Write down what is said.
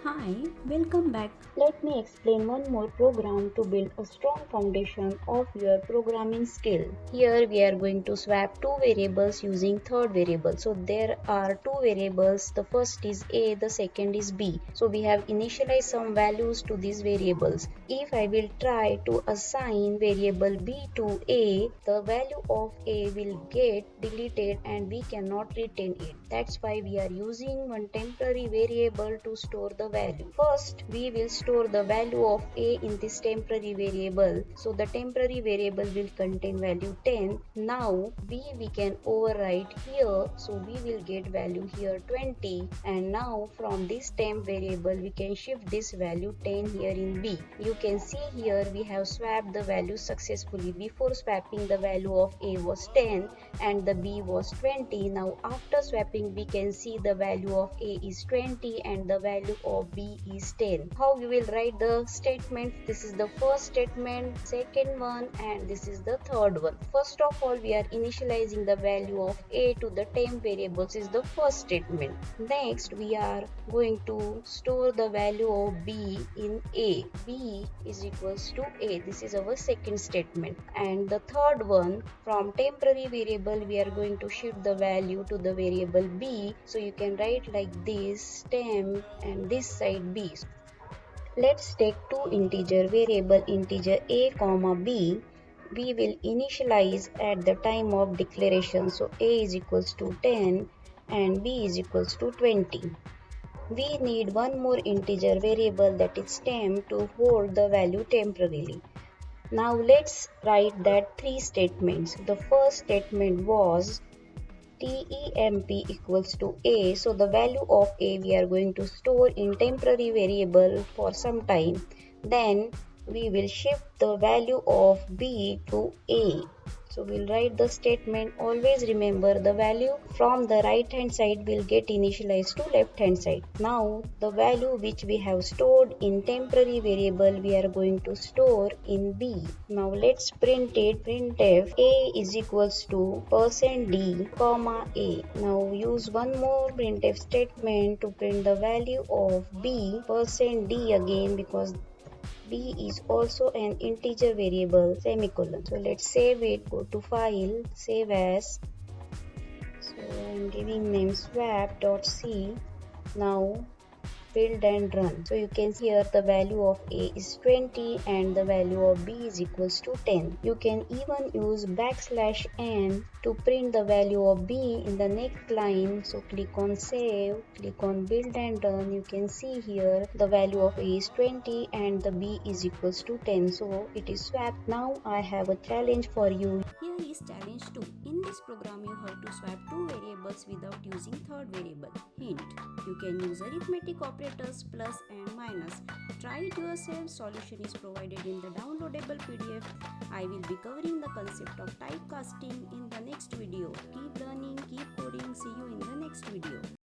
Hi, welcome back. Let me explain one more program to build a strong foundation of your programming skill. Here we are going to swap two variables using third variable. So there are two variables. The first is A, the second is B. So we have initialized some values to these variables. If I will try to assign variable B to A, the value of A will get deleted and we cannot retain it. That's why we are using one temporary variable to store the value. First, we will store the value of A in this temporary variable. So the temporary variable will contain value 10. Now B we can overwrite here. So we will get value here 20. And now from this temp variable we can shift this value 10 here in B. You can see here we have swapped the value successfully. Before swapping the value of A was 10 and the B was 20. Now after swapping we can see the value of A is 20 and the value of B is 10. How we will write the statement? This is the first statement, second one, and this is the third one. First of all, we are initializing the value of A to the temp variables is the first statement. Next, we are going to store the value of B in A. B is equals to A. This is our second statement. And the third one, from temporary variable, we are going to shift the value to the variable B. So you can write like this, temp, and this side B. Let's take two integer variable integer a comma b. We will initialize at the time of declaration. So a is equals to 10 and b is equals to 20. We need one more integer variable, that is temp, to hold the value temporarily. Now let's write that three statements. The first statement was temp equals to a. So the value of a we are going to store in temporary variable for some time. Then we will shift the value of b to a. So we'll write the statement. Always remember the value from the right hand side will get initialized to left hand side. Now the value which we have stored in temporary variable we are going to store in B. Now let's print it. Printf A is equals to %d comma A. Now use one more printf statement to print the value of B %d again, because B is also an integer variable, semicolon. So let's save it. Go to file, save as. So I'm giving name swap.c. Now build and run. So you can see here the value of A is 20 and the value of B is equals to 10. You can even use \n to print the value of B in the next line. So click on save, click on build and run. You can see here the value of A is 20 and the B is equals to 10. So it is swapped. Now I have a challenge for you. Here is challenge 2. In this program, you have to swap two variables without using third variable. Hint: you can use arithmetic operators plus and minus. Try it yourself. Solution is provided in the downloadable PDF. I will be covering the concept of typecasting in the next video. Keep learning, keep coding. See you in the next video.